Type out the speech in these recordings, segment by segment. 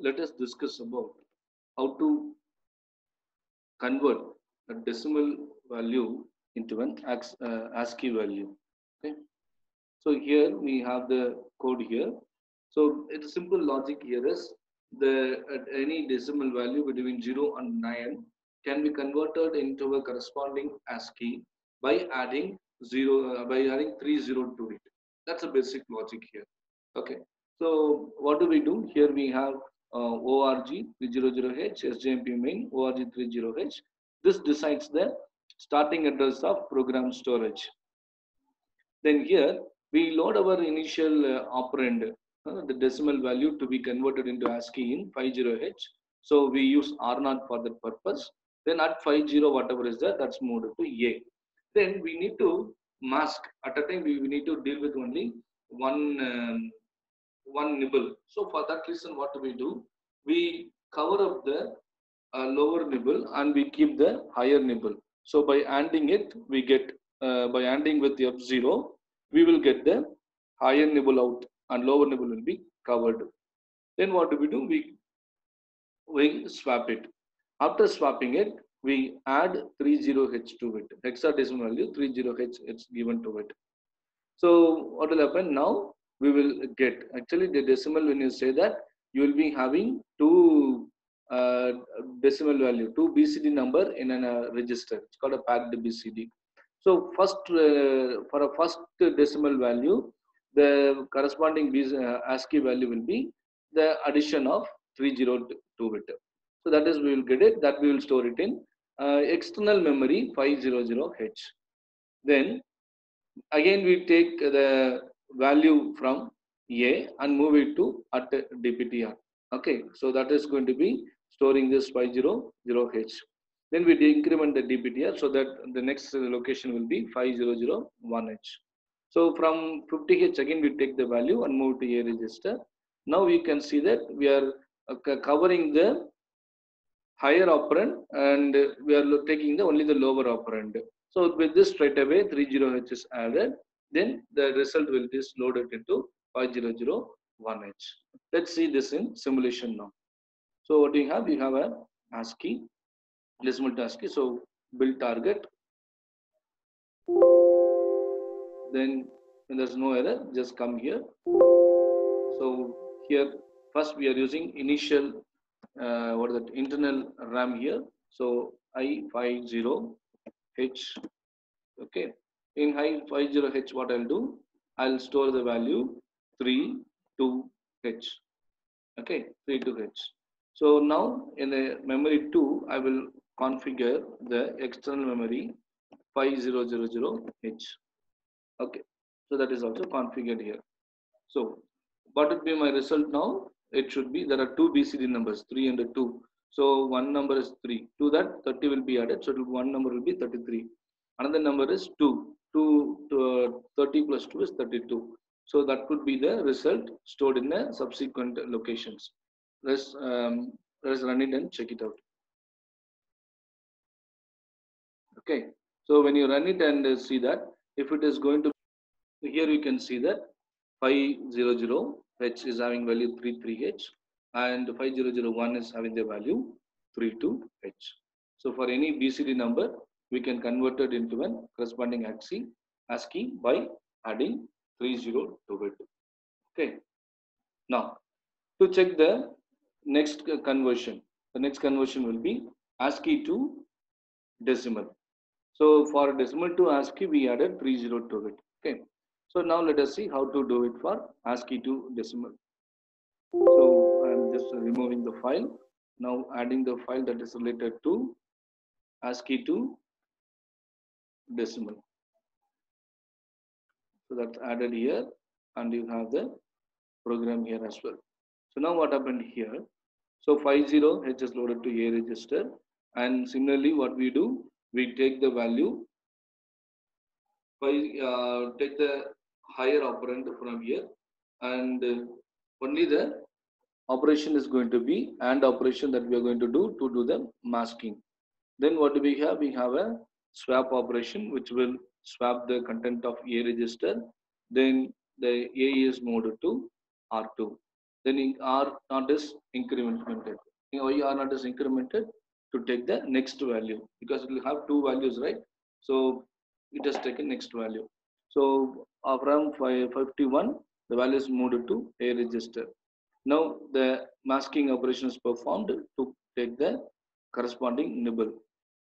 let us discuss about how to convert a decimal value into an ASCII value. Okay. So here we have the code here. So it's simple logic here is the at any decimal value between 0 and 9 can be converted into a corresponding ASCII by adding by adding 30 to it. That's a basic logic here. Okay. So what do we do? Here we have ORG 300H, SJMP main, ORG 30H. This decides the starting address of program storage. Then here we load our initial operand, the decimal value to be converted into ASCII in 50H. So we use R0 for that purpose. Then at 50, whatever is there, that's moved to A. Then we need to mask. At a time, we need to deal with only one nibble. So for that reason, what do? We cover up the lower nibble and we keep the higher nibble. So by ANDing it, we get by ANDing with F0, we will get the higher nibble out and lower nibble will be covered. Then what do? We swap it. After swapping it, we add 30H to it. Hexadecimal value 30H it's given to it. So what will happen now? We will get actually the decimal. When you say that, you will be having two decimal value, two BCD number in a register. It's called a packed BCD. So first for a first decimal value, the corresponding ASCII value will be the addition of 30 to it. So that is we will get it. That we will store it in external memory 500H. Then again we take the value from A and move it to at DPTR. Okay, so that is going to be storing this 500H. Then we increment the DPTR so that the next location will be 5001H. So from 50H again we take the value and move to A register. Now you can see that we are covering the higher operand and we are taking the only the lower operand. So with this straight away 30H is added. Then the result will be loaded into 5001H. Let's see this in simulation now. So what do you have? You have a ASCII, decimal to ASCII. So build target. Then when there's no error, just come here. So here first we are using initial what is that internal RAM here. So I50H. Okay. In I50H, what I'll do? I'll store the value 32H. Okay, 32H. So now in the memory 2, I will configure the external memory 5000H. Okay, so that is also configured here. So what would be my result now? It should be there are two BCD numbers 3 and 2. So one number is 3. To that 30 will be added. So one number will be 33. Another number is 2. 30 plus 2 is 32. So that could be the result stored in the subsequent locations. Let's run it and check it out. Okay. So when you run it and see that if it is going to, here you can see that 500H is having value 33H and 5001 is having the value 32H. So for any BCD number, we can convert it into an corresponding ASCII by adding 30 to it. Okay. Now, to check the next conversion, the next conversion will be ASCII to decimal. So for decimal to ASCII, we added 30 to it. Okay. So now let us see how to do it for ASCII to decimal. So I am just removing the file. Now adding the file that is related to ASCII to decimal. So that's added here and you have the program here as well. So now what happened here? So 50H is loaded to A register and similarly what we do, we take the value, take the higher operand from here and only the operation is going to be AND operation that we are going to do the masking. Then what do we have? We have a swap operation which will swap the content of A register. Then the A is moved to R2. then R naught is incremented. Why R naught is incremented? To take the next value, because it will have two values, right? So it has taken next value. So from 51, the value is moved to A register. Now the masking operation is performed to take the corresponding nibble.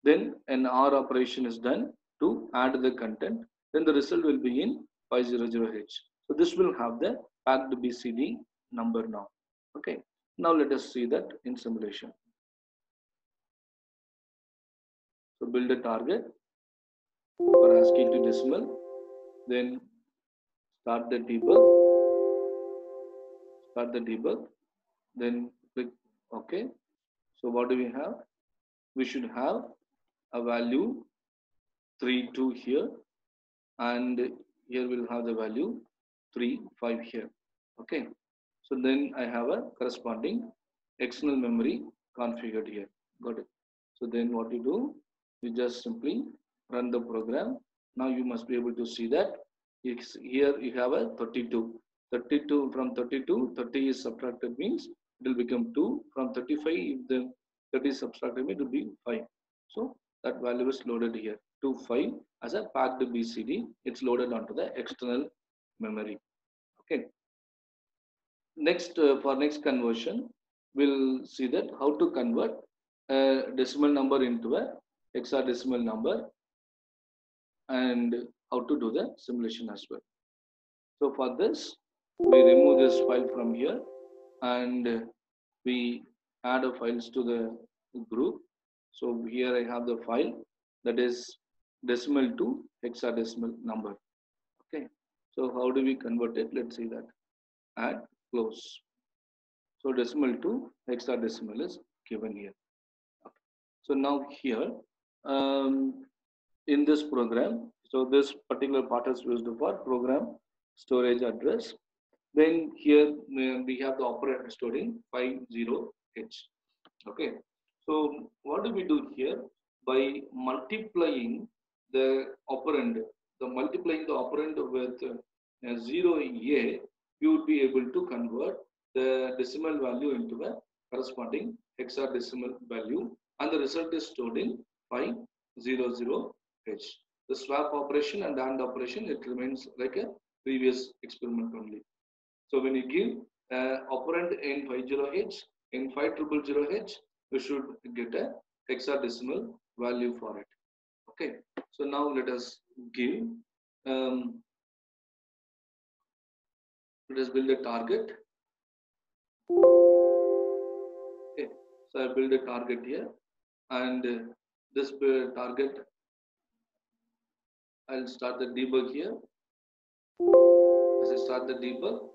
Then an OR operation is done to add the content. Then the result will be in 500H. So this will have the packed BCD number now. Okay. Now let us see that in simulation. So build a target for ASCII to decimal. Then start the debug. Then click OK. So what do we have? We should have a value 32 here, and here we'll have the value 35 here. Okay. So then I have a corresponding external memory configured here. Got it. So then what you do, you just simply run the program. Now you must be able to see that here you have a 32. 32 from 32, 30 is subtracted means it will become 2. From 35, if the 30 is subtracted, it will be 5. So that value is loaded here to 5 as a packed BCD. It's loaded onto the external memory. Okay. Next, for next conversion, we'll see that how to convert a decimal number into a hexadecimal number, and how to do the simulation as well. So for this, we remove this file from here, and we add a files to the group. So here I have the file that is decimal to hexadecimal number. Okay. So how do we convert it? Let's see that. Add, close. So decimal to hexadecimal is given here. Okay. So now here, in this program, so this particular part is used for program storage address. Then here we have the operator stored in 50H. Okay. So what do we do here? By multiplying the operand, multiplying the operand with 0A, you would be able to convert the decimal value into a corresponding hexadecimal value, and the result is stored in 500H. The swap operation and AND operation, it remains like a previous experiment only. So when you give operand in 50H, in 5000H, you should get a hexadecimal value for it. Okay. So now let us give, let us build a target. Okay. So I build a target here, and this target, I'll start the debug here. As I start the debug,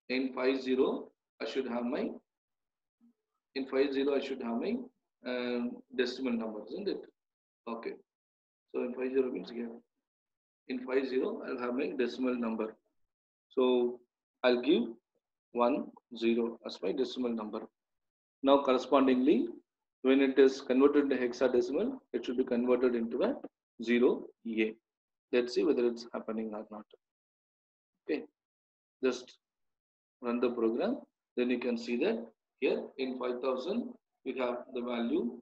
in 50, I should have my, decimal number, isn't it? Okay. So in 50 means here. In 50, I'll have my decimal number. So I'll give 10 as my decimal number. Now correspondingly, when it is converted into hexadecimal, it should be converted into a 0A. Let's see whether it's happening or not. Okay. Just run the program. Then you can see that here in 5000, we have the value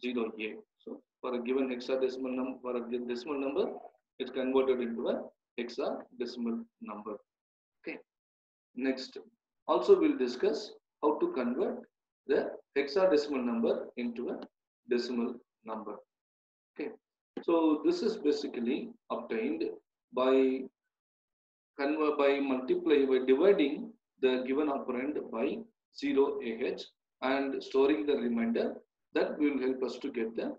0A. So for a given hexadecimal number, for a decimal number, it's converted into a hexadecimal number. Okay. Next, also we'll discuss how to convert the hexadecimal number into a decimal number. Okay. So this is basically obtained by dividing the given operand by 0AH and storing the remainder. That will help us to get the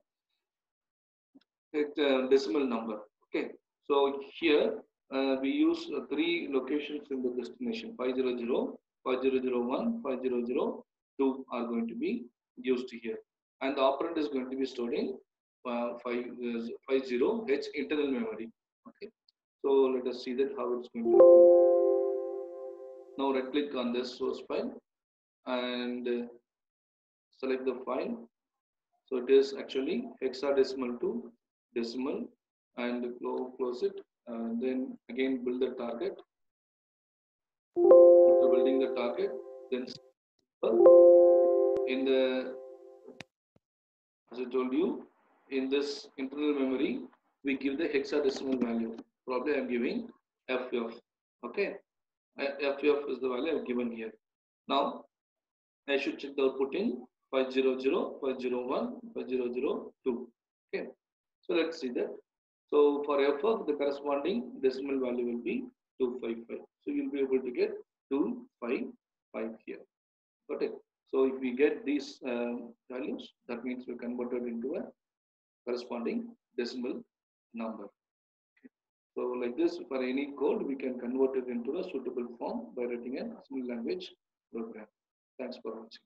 decimal number. Okay. So here we use 3 locations in the destination: 500, 5001, 5002 are going to be used here, and the operand is going to be stored in 50H internal memory. Okay. So let us see that how it's going to happen. Now right click on this source file and select the file. So it is actually hexadecimal to decimal, and close it. Then again build the target. After building the target, Then in the, as I told you, in this internal memory, we give the hexadecimal value. Probably I'm giving FF. Okay, FF is the value I've given here. Now I should check the output in 500, 501, 5002. Okay, so let's see that. So for FF, the corresponding decimal value will be 255. So you'll be able to get 255 here. Got it? So if we get these values, that means we converted into a corresponding decimal number. So like this, for any code, we can convert it into a suitable form by writing an assembly language program. Thanks for watching.